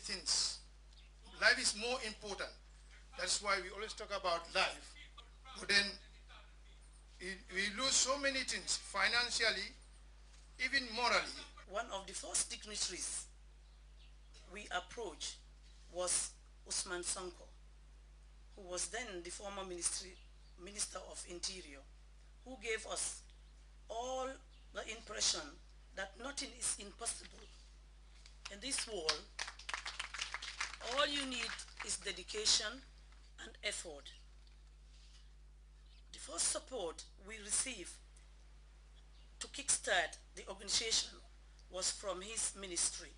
things. Life is more important. That's why we always talk about life. But then we lose so many things financially, even morally. One of the first dignitaries we approached was Usman Sonko, who was then the former Minister of Interior, who gave us all the impression that nothing is impossible. In this world, all you need is dedication and effort. The first support we received to kickstart the organization was from his ministry.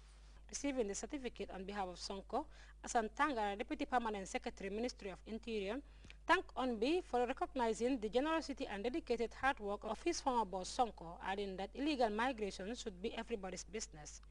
Receiving the certificate on behalf of Sonko, Asan Tangara, Deputy Permanent Secretary, Ministry of Interior, thanked ONB for recognizing the generosity and dedicated hard work of his former boss Sonko, adding that illegal migration should be everybody's business.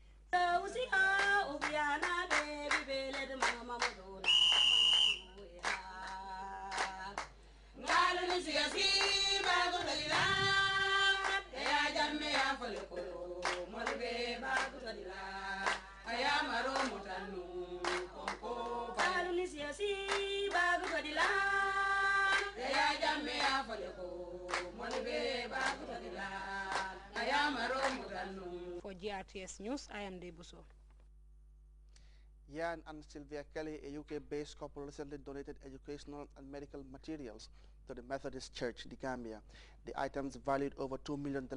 For GRTS News, I am Debuso. Jan and Sylvia Kelly, a UK-based couple, recently donated educational and medical materials to the Methodist Church, the Gambia. The items, valued over $2 million,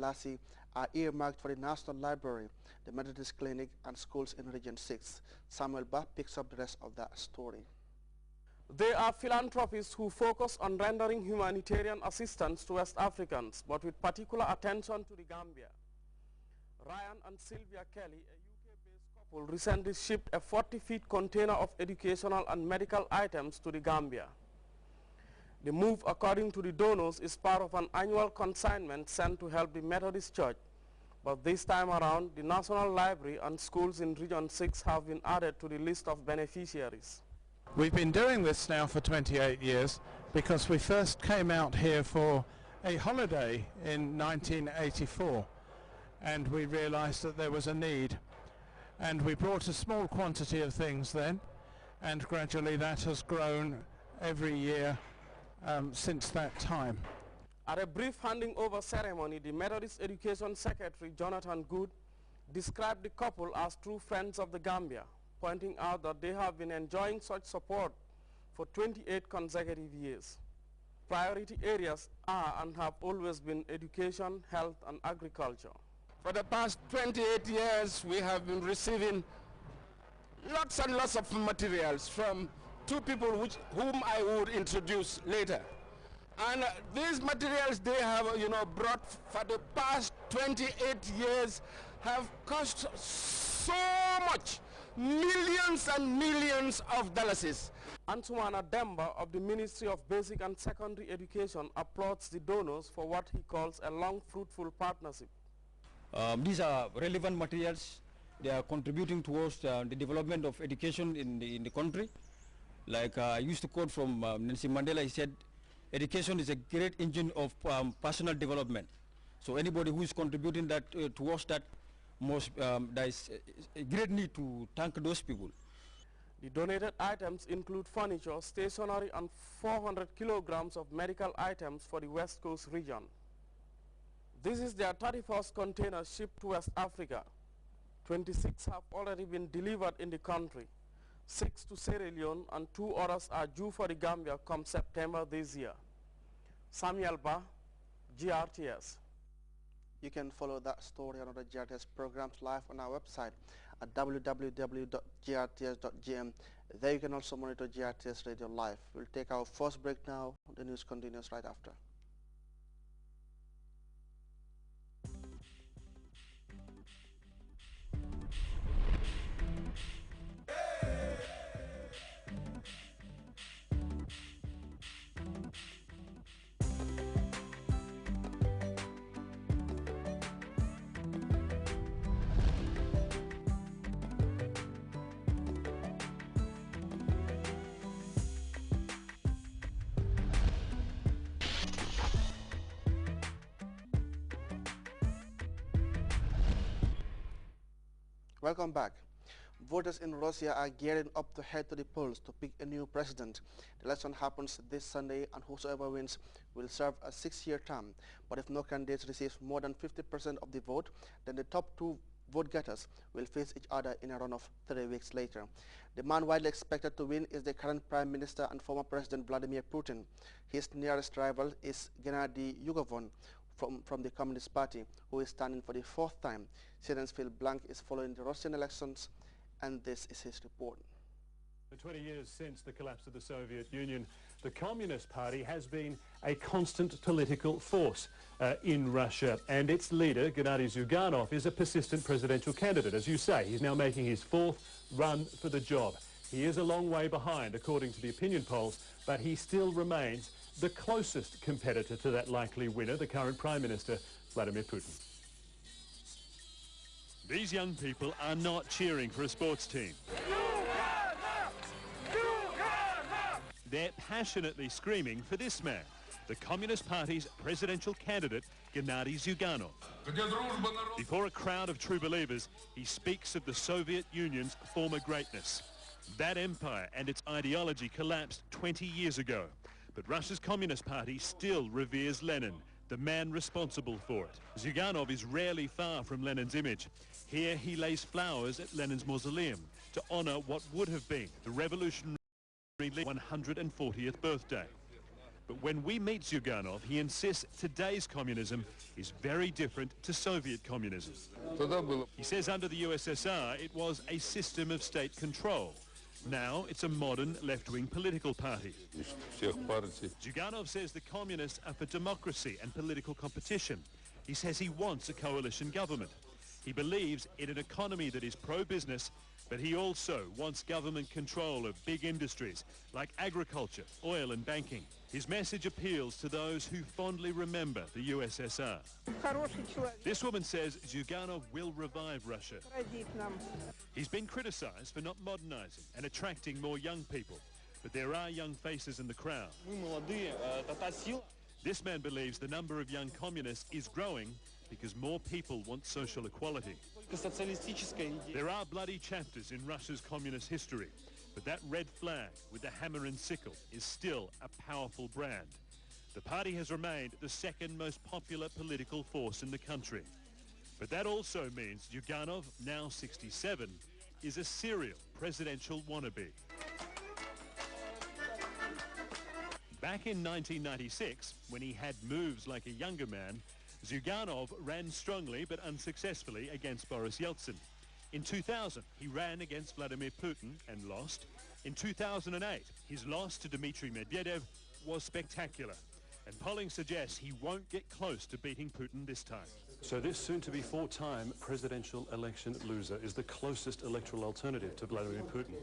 are earmarked for the National Library, the Methodist Clinic, and schools in Region 6. Samuel Ba picks up the rest of that story. They are philanthropists who focus on rendering humanitarian assistance to West Africans, but with particular attention to the Gambia. Ryan and Sylvia Kelly, a UK-based couple, recently shipped a 40-feet container of educational and medical items to the Gambia. The move, according to the donors, is part of an annual consignment sent to help the Methodist Church. But this time around, the National Library and schools in Region 6 have been added to the list of beneficiaries. We've been doing this now for 28 years because we first came out here for a holiday in 1984, and we realized that there was a need, and we brought a small quantity of things then, and gradually that has grown every year since that time. At a brief handing over ceremony, the Methodist Education Secretary, Jonathan Good, described the couple as true friends of the Gambia, pointing out that they have been enjoying such support for 28 consecutive years. Priority areas are and have always been education, health, and agriculture. For the past 28 years, we have been receiving lots and lots of materials from two people whom I would introduce later. And these materials they have, brought for the past 28 years have cost so much, millions and millions of dollars. Antoine Demba of the Ministry of Basic and Secondary Education applauds the donors for what he calls a long, fruitful partnership. These are relevant materials. They are contributing towards the development of education in the country. Like I used to quote from Nelson Mandela, he said, education is a great engine of personal development. So anybody who is contributing that towards that, there is a great need to thank those people. The donated items include furniture, stationery, and 400 kilograms of medical items for the West Coast region. This is their 31st container shipped to West Africa. 26 have already been delivered in the country, 6 to Sierra Leone, and 2 others are due for the Gambia come September this year. Samuel Ba, GRTS. You can follow that story and other GRTS programs live on our website at www.grts.gm. There you can also monitor GRTS Radio live. We'll take our first break now. The news continues right after. Welcome back. Voters in Russia are gearing up to head to the polls to pick a new president. The election happens this Sunday, and whosoever wins will serve a 6-year term. But if no candidate receives more than 50% of the vote, then the top two vote getters will face each other in a runoff 3 weeks later. The man widely expected to win is the current Prime Minister and former President Vladimir Putin. His nearest rival is Gennady Yugovon from the Communist Party, who is standing for the 4th time. Citizens feel blank is following the Russian elections, and this is his report. 20 years since the collapse of the Soviet Union, the Communist Party has been a constant political force in Russia, and its leader, Gennady Zyuganov, is a persistent presidential candidate. As you say, he's now making his 4th run for the job. He is a long way behind, according to the opinion polls, but he still remains the closest competitor to that likely winner, the current Prime Minister, Vladimir Putin. These young people are not cheering for a sports team. They're passionately screaming for this man, the Communist Party's presidential candidate, Gennady Zyuganov. Before a crowd of true believers, he speaks of the Soviet Union's former greatness. That empire and its ideology collapsed 20 years ago, but Russia's Communist Party still reveres Lenin, the man responsible for it. Zyuganov is rarely far from Lenin's image. Here he lays flowers at Lenin's mausoleum to honor what would have been the revolutionary 140th birthday. But when we meet Zyuganov, he insists today's communism is very different to Soviet communism. He says under the USSR it was a system of state control. Now it's a modern left-wing political party. Zyuganov says the communists are for democracy and political competition. He says he wants a coalition government. He believes in an economy that is pro-business, but he also wants government control of big industries like agriculture, oil and banking. His message appeals to those who fondly remember the USSR. This woman says Zyuganov will revive Russia. He's been criticized for not modernizing and attracting more young people, but there are young faces in the crowd. This man believes the number of young communists is growing because more people want social equality. There are bloody chapters in Russia's communist history, but that red flag with the hammer and sickle is still a powerful brand. The party has remained the second most popular political force in the country. But that also means Zyuganov, now 67, is a serial presidential wannabe. Back in 1996, when he had moves like a younger man, Zyuganov ran strongly but unsuccessfully against Boris Yeltsin. In 2000, he ran against Vladimir Putin and lost. In 2008, his loss to Dmitry Medvedev was spectacular. And polling suggests he won't get close to beating Putin this time. So this soon-to-be 4-time presidential election loser is the closest electoral alternative to Vladimir Putin.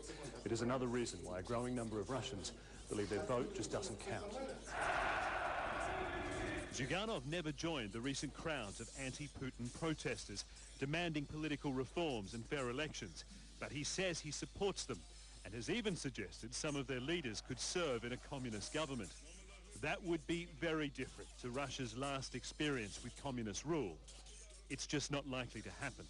It is another reason why a growing number of Russians believe their vote just doesn't count. Zyuganov never joined the recent crowds of anti-Putin protesters demanding political reforms and fair elections, but he says he supports them and has even suggested some of their leaders could serve in a communist government. That would be very different to Russia's last experience with communist rule. It's just not likely to happen.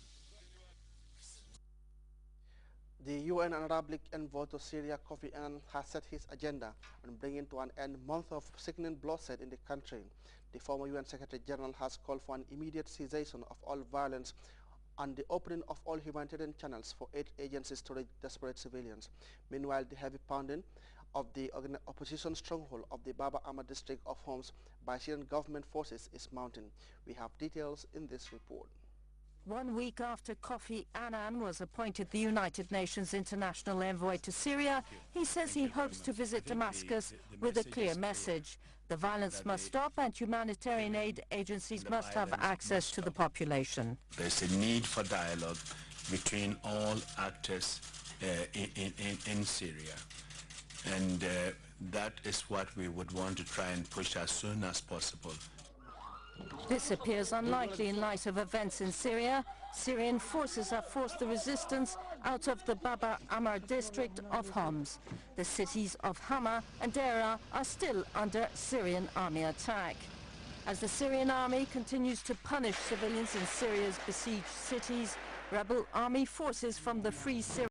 The UN Arabic envoy to Syria, Kofi Annan, has set his agenda on bringing to an end months of sickening bloodshed in the country. The former UN Secretary General has called for an immediate cessation of all violence and the opening of all humanitarian channels for aid agencies to reach desperate civilians. Meanwhile, the heavy pounding of the opposition stronghold of the Baba Amar district of Homs by Syrian government forces is mounting. We have details in this report. 1 week after Kofi Annan was appointed the United Nations International Envoy to Syria, he says he hopes to visit Damascus with a clear message. The violence must stop and humanitarian aid agencies must have access to the population. There's a need for dialogue between all actors in Syria. And that is what we would want to try and push as soon as possible. This appears unlikely in light of events in Syria. Syrian forces have forced the resistance out of the Baba Amar district of Homs. The cities of Hama and Deraa are still under Syrian army attack. As the Syrian army continues to punish civilians in Syria's besieged cities, rebel army forces from the Free Syria